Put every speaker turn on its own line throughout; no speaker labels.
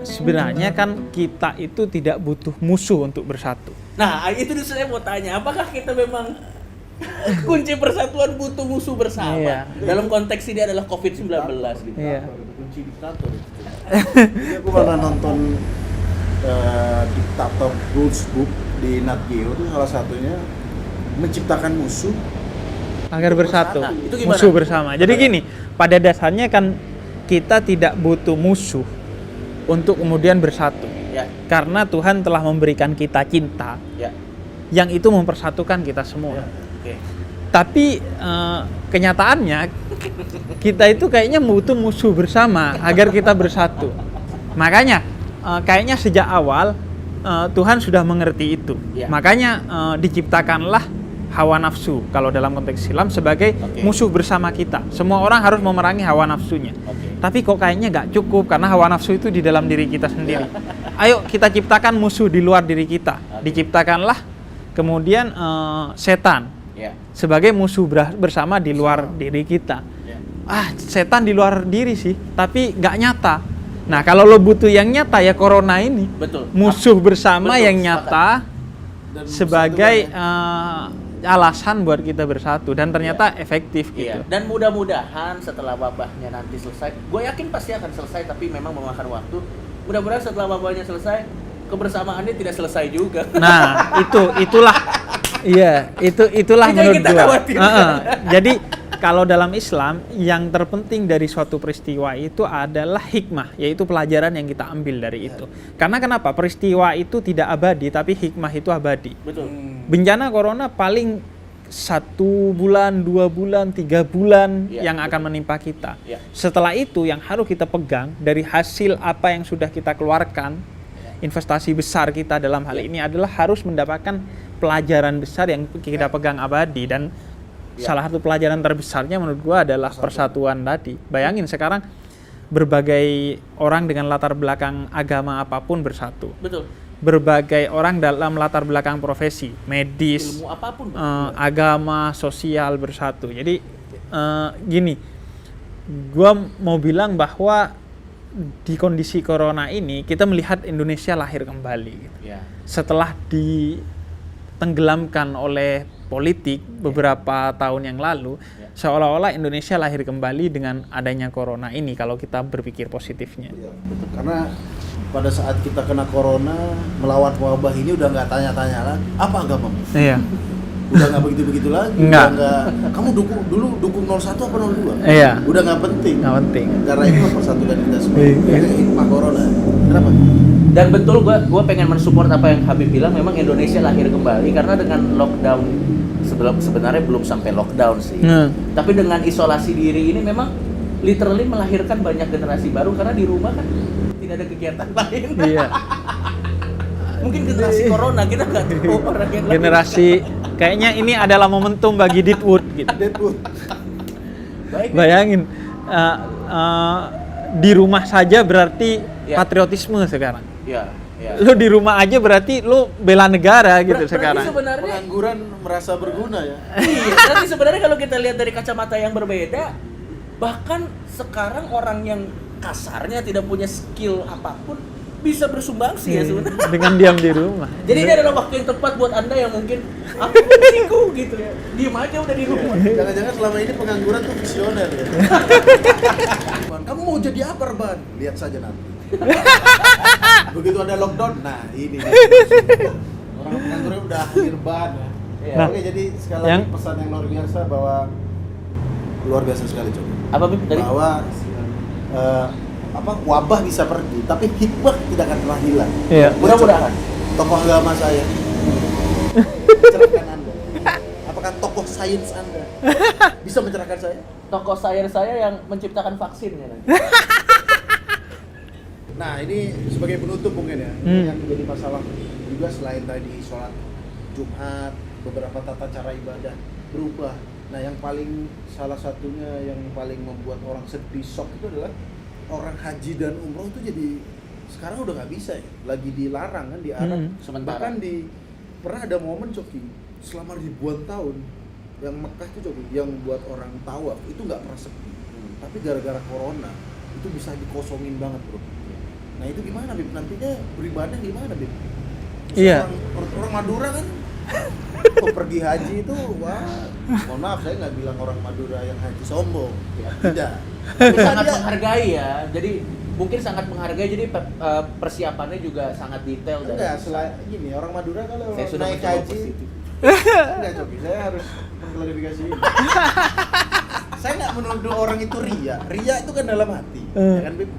Sebenarnya kan kita itu tidak butuh musuh untuk bersatu.
Nah, itu saya mau tanya, apakah kita memang kunci persatuan butuh musuh bersama?
Iya.
Dalam konteks ini adalah COVID-19 gitu.
Iya.
Kunci diktator. Jadi aku pernah nonton Diktator Rules Book di Nat Geo, itu salah satunya menciptakan musuh
Agar bersatu,
Nah, itu gimana?
musuh bersama. Jadi gini, pada dasarnya kan kita tidak butuh musuh untuk kemudian bersatu.
Ya,
Karena Tuhan telah memberikan kita cinta
ya.
yang itu mempersatukan kita semua.
Oke.
Tapi kenyataannya kita itu kayaknya butuh musuh bersama agar kita bersatu. Makanya kayaknya sejak awal Tuhan sudah mengerti itu.
Ya.
Makanya diciptakanlah hawa nafsu kalau dalam konteks Islam sebagai
Oke.
musuh bersama kita. Semua orang harus memerangi hawa nafsunya.
Oke.
Tapi kok kayaknya nggak cukup karena hawa nafsu itu di dalam diri kita sendiri. Ayo kita ciptakan musuh di luar diri kita. Diciptakanlah kemudian setan
Ya.
sebagai musuh bersama di luar diri kita.
Ya.
Setan di luar diri sih, tapi nggak nyata. Nah, kalau lo butuh yang nyata ya corona ini.
Betul.
Musuh bersama
Betul,
yang
sepakat.
nyata
dan
sebagai
mempersatukan
alasan buat kita bersatu dan ternyata efektif gitu.
Iya. Dan mudah-mudahan setelah wabahnya nanti selesai, gue yakin pasti akan selesai, tapi memang memakan waktu. Mudah-mudahan setelah wabahnya selesai, kebersamaannya tidak selesai juga.
Nah, itulah iya, itulah
Itu yang
menurut
kita
gua.
khawatirkan.
Jadi kalau dalam Islam yang terpenting dari suatu peristiwa itu adalah hikmah, yaitu pelajaran yang kita ambil dari itu. Karena kenapa? Peristiwa itu tidak abadi, tapi hikmah itu abadi.
Betul.
Bencana corona paling 1 bulan, 2 bulan, 3 bulan
Iya,
yang
betul.
akan menimpa kita.
Iya.
Setelah itu yang harus kita pegang dari hasil apa yang sudah kita keluarkan, investasi besar kita dalam hal ini adalah harus mendapatkan pelajaran besar yang kita pegang abadi. Dan salah satu pelajaran terbesarnya menurut gua adalah persatuan tadi. Bayangin sekarang berbagai orang dengan latar belakang agama apapun bersatu.
Betul.
Berbagai orang dalam latar belakang profesi, medis,
Ilmu apapun.
agama, sosial bersatu. Jadi gini, gua mau bilang bahwa di kondisi corona ini kita melihat Indonesia lahir kembali gitu.
Ya.
Setelah ditenggelamkan oleh politik beberapa tahun yang lalu, seolah-olah Indonesia lahir kembali dengan adanya corona ini kalau kita berpikir positifnya.
Iya, betul. Karena pada saat kita kena corona, melawan wabah ini udah nggak tanya-tanya lagi apa agamamu,
Iya.
udah nggak begitu-begitu lagi.
Nggak.
Udah nggak, kamu dukung 01 apa 02?
Iya.
Udah nggak penting.
Nggak penting.
Karena itu mempersatukan kita semua.
Iya.
Ini hikmah corona. Kenapa?
Dan betul gue pengen mensupport apa yang Habib bilang, memang Indonesia lahir kembali karena dengan lockdown, sebenarnya belum sampai lockdown sih. Tapi dengan isolasi diri ini memang literally melahirkan banyak generasi baru karena di rumah kan tidak ada kegiatan lain.
Iya.
Mungkin generasi corona kita nggak tahu orang yang
Generasi kayaknya ini adalah momentum bagi Deadwood gitu.
Deadwood.
baik.
Bayangin di rumah saja berarti
Ya.
patriotisme sekarang.
Ya, ya.
Lu di rumah aja berarti lu bela negara gitu
Berarti
sekarang.
sebenarnya
Pengangguran merasa berguna ya.
iya, berarti sebenarnya kalau kita lihat dari kacamata yang berbeda, bahkan sekarang orang yang kasarnya tidak punya skill apapun bisa bersumbangsi ya sebenarnya.
Dengan diam di rumah.
Jadi ini adalah waktu yang tepat buat Anda yang mungkin aku fungsiku gitu ya. Diem aja udah di rumah.
Jangan-jangan selama ini pengangguran tuh visioner ya. Kamu mau jadi apa, Reban? Lihat saja nanti. Begitu ada lockdown, nah ini nih. Orang pengangguran udah akhir ban ya.
Nah,
Oke, jadi sekali
yang-
lagi pesan yang luar biasa bahwa luar biasa sekali coba.
Apa Bib tadi?
Bahwa wabah bisa pergi, tapi hikmah tidak akan pernah hilang.
Iya.
Mudah-mudahan.
Tokoh agama saya mencerahkan Anda. Apakah tokoh sains Anda bisa mencerahkan saya?
Tokoh saya yang menciptakan vaksinnya nanti.
Nah, ini sebagai penutup mungkin ya. Ini yang menjadi masalah juga selain tadi sholat Jumat, beberapa tata cara ibadah berubah. Nah, yang paling salah satunya yang paling membuat orang sedih, shock itu adalah orang haji dan umroh itu jadi sekarang udah nggak bisa ya, lagi dilarang kan di Arab.
Sementara.
Bahkan pernah ada momen Coki selama ribuan tahun yang Mekah itu Coki yang buat orang tawaf itu nggak pernah sepi. Tapi gara-gara corona itu bisa dikosongin banget bro. Nah itu gimana Bib? Nantinya beribadah gimana Bib?
Iya.
Orang Madura kan kok pergi haji itu, wah, mohon maaf saya nggak bilang orang Madura yang haji sombong, ya, tidak.
Tapi sangat menghargai ya. Jadi mungkin sangat menghargai, jadi persiapannya juga sangat detail.
Enggak, selain gini, orang Madura kalau
saya sudah
naik
mencoba
haji,
positif.
enggak Coki, saya harus mengklarifikasi ini. Saya nggak menuduh orang itu ria itu kan dalam hati, ya kan Bib?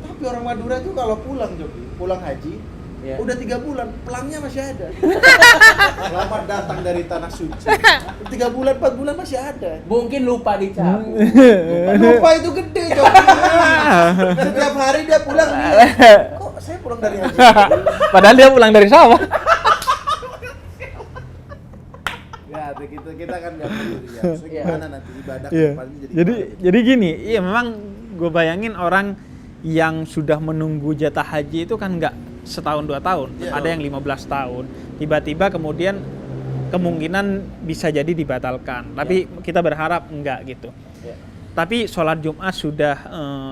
Tapi orang Madura itu kalau pulang Coki, pulang haji,
Ya.
udah 3 bulan, pelangnya masih ada. Selamat datang dari tanah suci. 3 bulan, 4 bulan masih ada.
Mungkin lupa dicabut.
Lupa itu gede Coki. Setiap hari dia pulang nih. Kok saya pulang dari haji?
Padahal dia pulang dari sawah.
Ya, kita kan nggak perlu ya. So, gimana nanti ibadah
Iya.
kedepannya
Jadi gini, iya memang gue bayangin orang yang sudah menunggu jatah haji itu kan nggak setahun 2 tahun,
Iya.
ada yang 15 tahun, tiba-tiba kemudian kemungkinan bisa jadi dibatalkan, tapi kita berharap enggak gitu.
Ya.
Tapi sholat Jumat sudah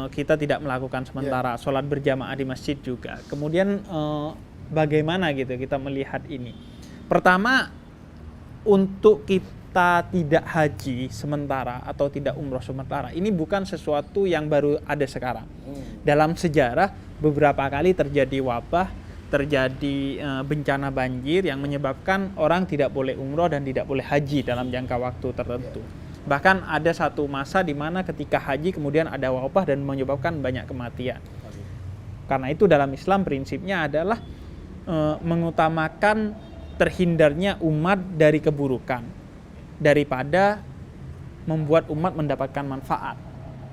kita tidak melakukan sementara, sholat berjamaah di masjid juga. Kemudian bagaimana gitu kita melihat ini? Pertama, untuk kita tidak haji sementara atau tidak umroh sementara, ini bukan sesuatu yang baru ada sekarang. Dalam sejarah beberapa kali terjadi wabah, terjadi bencana banjir yang menyebabkan orang tidak boleh umroh dan tidak boleh haji dalam jangka waktu tertentu. Bahkan ada satu masa di mana ketika haji kemudian ada wabah dan menyebabkan banyak kematian. Karena itu dalam Islam prinsipnya adalah mengutamakan terhindarnya umat dari keburukan daripada membuat umat mendapatkan manfaat.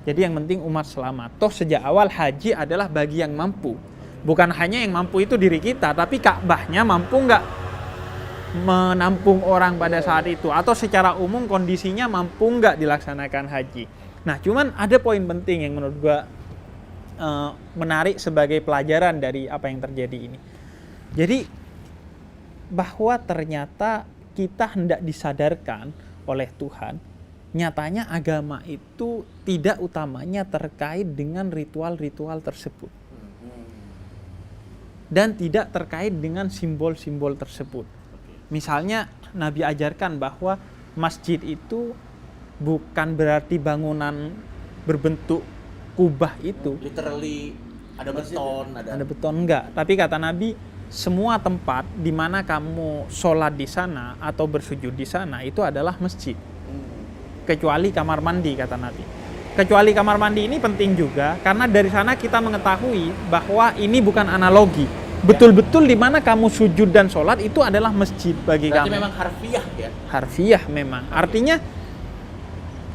Jadi yang penting umat selamat. Toh sejak awal haji adalah bagi yang mampu. Bukan hanya yang mampu itu diri kita, tapi Ka'bahnya mampu nggak menampung orang pada saat itu, atau secara umum kondisinya mampu nggak dilaksanakan haji. Nah, cuman ada poin penting yang menurut gua menarik sebagai pelajaran dari apa yang terjadi ini. Jadi bahwa ternyata kita hendak disadarkan oleh Tuhan, nyatanya agama itu tidak utamanya terkait dengan ritual-ritual tersebut. Dan tidak terkait dengan simbol-simbol tersebut. Misalnya Nabi ajarkan bahwa masjid itu bukan berarti bangunan berbentuk kubah itu.
Literally ada beton,
Ada beton enggak, tapi kata Nabi semua tempat di mana kamu sholat di sana atau bersujud di sana itu adalah masjid. Kecuali kamar mandi, kata Nabi. Kecuali kamar mandi ini penting juga karena dari sana kita mengetahui bahwa ini bukan analogi. Betul-betul di mana kamu sujud dan sholat itu adalah masjid bagi
berarti
kamu.
memang harfiah ya.
Harfiah memang. Artinya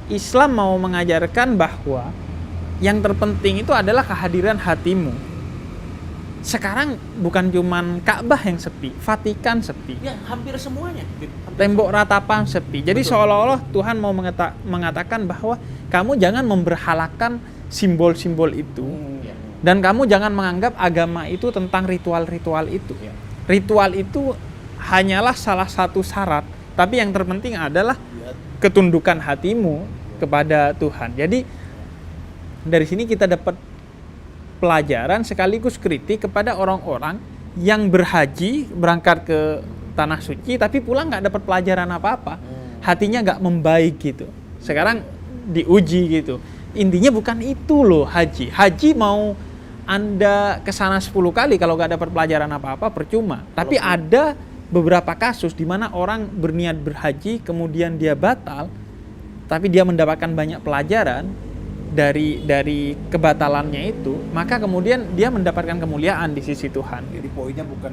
Islam mau mengajarkan bahwa yang terpenting itu adalah kehadiran hatimu. Sekarang bukan cuman Ka'bah yang sepi, Vatikan sepi.
Ya, hampir semuanya.
Tembok ratapan sepi. Jadi
Betul.
seolah-olah Tuhan mau mengatakan bahwa kamu jangan memberhalakan simbol-simbol itu.
Ya.
Dan kamu jangan menganggap agama itu tentang ritual-ritual itu.
Ya.
Ritual itu hanyalah salah satu syarat, tapi yang terpenting adalah ketundukan hatimu kepada Tuhan. Jadi dari sini kita dapat pelajaran sekaligus kritik kepada orang-orang yang berhaji, berangkat ke tanah suci tapi pulang nggak dapat pelajaran apa-apa, hatinya nggak membaik gitu. Sekarang diuji gitu. Intinya bukan itu loh haji. Haji mau Anda kesana 10 kali kalau nggak dapat pelajaran apa-apa percuma. Tapi ada beberapa kasus di mana orang berniat berhaji kemudian dia batal, tapi dia mendapatkan banyak pelajaran dari kebatalannya itu, maka kemudian dia mendapatkan kemuliaan di sisi Tuhan.
Jadi poinnya bukan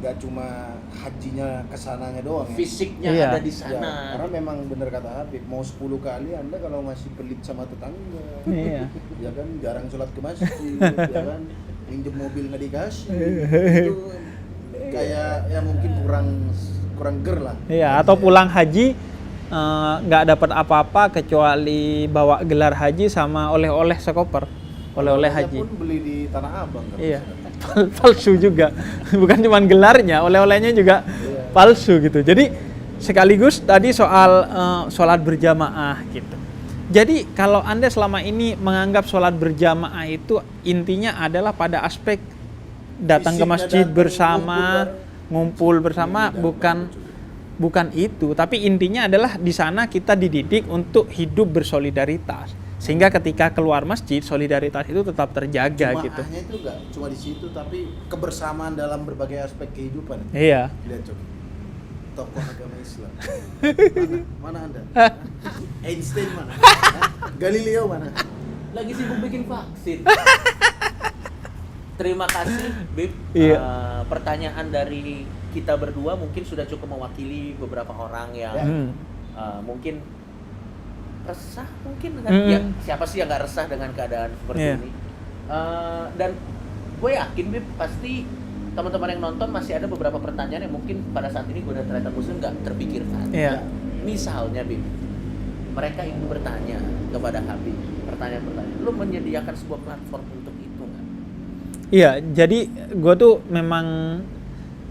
nggak cuma hajinya kesananya doang ya.
Fisiknya
Iya.
ada di
Ya,
sana.
karena memang benar kata Habib, mau 10 kali Anda kalau masih pelit sama tetangga,
Iya.
ya kan jarang sholat ke masjid, ya kan pinjem mobil nggak dikasih, itu kayak ya mungkin kurang ger lah.
Iya, atau pulang haji nggak dapat apa-apa kecuali bawa gelar haji sama oleh-oleh sekoper, oleh-oleh
Oleh-olehnya
haji.
pun beli di Tanah Abang kan.
Iya, palsu juga. Bukan cuma gelarnya, oleh-olehnya juga
Iya.
palsu gitu. Jadi sekaligus tadi soal sholat berjamaah gitu. Jadi kalau Anda selama ini menganggap sholat berjamaah itu intinya adalah pada aspek datang ke
Fisiknya
masjid
datang,
bersama, ngumpul bersama,
Tidak,
bukan itu. Tapi intinya adalah di sana kita dididik untuk hidup bersolidaritas. Sehingga ketika keluar masjid, solidaritas itu tetap terjaga gitu.
Jemaahnya itu enggak cuma di situ, tapi kebersamaan dalam berbagai aspek kehidupan.
Iya.
Lihat coba, tokoh agama Islam. Mana Anda? Einstein mana? Galileo mana?
Lagi sibuk bikin vaksin. Terima kasih, Bib.
Iya.
Pertanyaan dari kita berdua mungkin sudah cukup mewakili beberapa orang yang mungkin resah mungkin dengan ya siapa sih yang nggak resah dengan keadaan seperti ini. Dan gue yakin, Bib, pasti teman-teman yang nonton masih ada beberapa pertanyaan yang mungkin pada saat ini gue dan Ternyata Muslim nggak terpikirkan.
Iya.
Misalnya, Bib, mereka ingin bertanya kepada Habib pertanyaan-pertanyaan. Lu menyediakan sebuah platform untuk itu nggak?
Iya, jadi gue tuh memang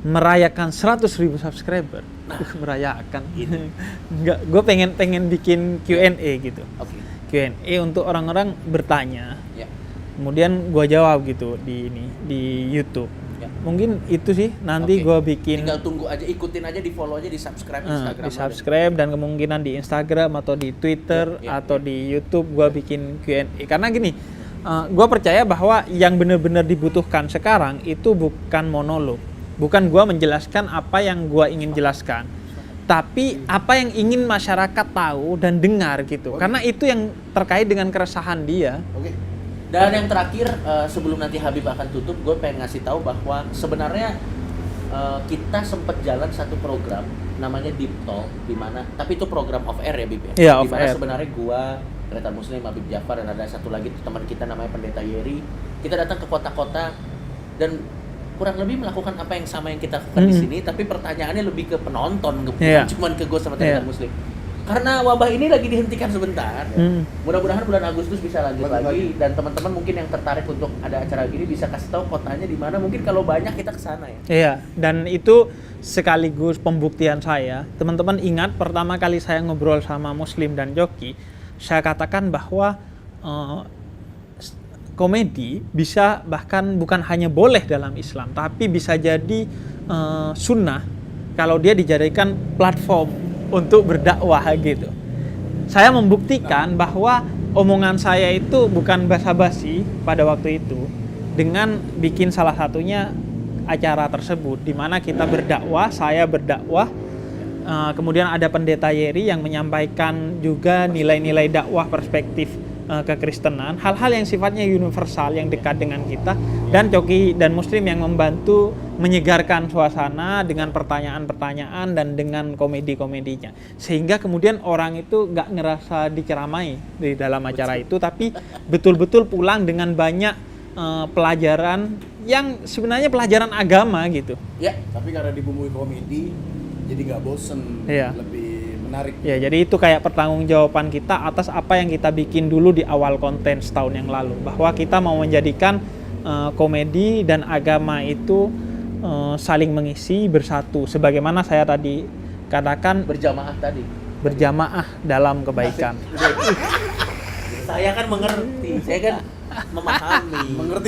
merayakan 100.000 subscriber. Merayakan. Enggak, gue pengen bikin Q&A gitu.
Oke.
Q&A untuk orang-orang bertanya.
Ya.
Kemudian gue jawab gitu di YouTube.
Ya.
Mungkin itu sih nanti
Oke.
gue bikin.
Tinggal tunggu aja, ikutin aja, di follow aja, di subscribe Instagram.
Di subscribe dan kemungkinan di Instagram atau di Twitter atau di YouTube gue bikin Q&A. Karena gini, gue percaya bahwa yang benar-benar dibutuhkan sekarang itu bukan monolog, bukan gue menjelaskan apa yang gue ingin jelaskan, tapi apa yang ingin masyarakat tahu dan dengar gitu. Karena itu yang terkait dengan keresahan dia.
Oke.
Dan yang terakhir, sebelum nanti Habib akan tutup, gue pengen ngasih tahu bahwa sebenarnya kita sempat jalan satu program namanya Deep Talk, di mana, tapi itu program off air ya, Bib ya.
Iya,
Di
off
mana
air.
sebenarnya gue, Ternyata Muslim, Habib Jafar, dan ada satu lagi teman kita namanya Pendeta Yeri. Kita datang ke kota-kota dan kurang lebih melakukan apa yang sama yang kita lakukan di sini, tapi pertanyaannya lebih ke penonton, bukan cuma ke gue sama Ternyata Muslim. Karena wabah ini lagi dihentikan sebentar. Mudah-mudahan bulan Agustus bisa lanjut lagi, dan teman-teman mungkin yang tertarik untuk ada acara gini bisa kasih tahu kotanya di mana. Mungkin kalau banyak kita ke sana ya.
Iya, dan itu sekaligus pembuktian saya. Teman-teman ingat pertama kali saya ngobrol sama Muslim dan Joki, saya katakan bahwa komedi bisa, bahkan bukan hanya boleh dalam Islam, tapi bisa jadi sunnah kalau dia dijadikan platform untuk berdakwah gitu. Saya membuktikan bahwa omongan saya itu bukan basa-basi pada waktu itu dengan bikin salah satunya acara tersebut di mana kita berdakwah, saya berdakwah, kemudian ada Pendeta Yeri yang menyampaikan juga nilai-nilai dakwah perspektif kekristenan, hal-hal yang sifatnya universal yang dekat dengan kita, dan Coki dan Muslim yang membantu menyegarkan suasana dengan pertanyaan-pertanyaan dan dengan komedi-komedinya, sehingga kemudian orang itu nggak ngerasa diceramai di dalam acara itu, tapi betul-betul pulang dengan banyak pelajaran yang sebenarnya pelajaran agama gitu.
Ya,
Tapi karena dibumbui komedi, jadi nggak bosen,
Iya.
lebih menarik.
Ya, jadi itu kayak pertanggungjawaban kita atas apa yang kita bikin dulu di awal konten setahun yang lalu, bahwa kita mau menjadikan komedi dan agama itu saling mengisi, bersatu, sebagaimana saya tadi katakan,
berjamaah tadi.
berjamaah dalam kebaikan.
Saya kan mengerti, saya kan memahami.
Mengerti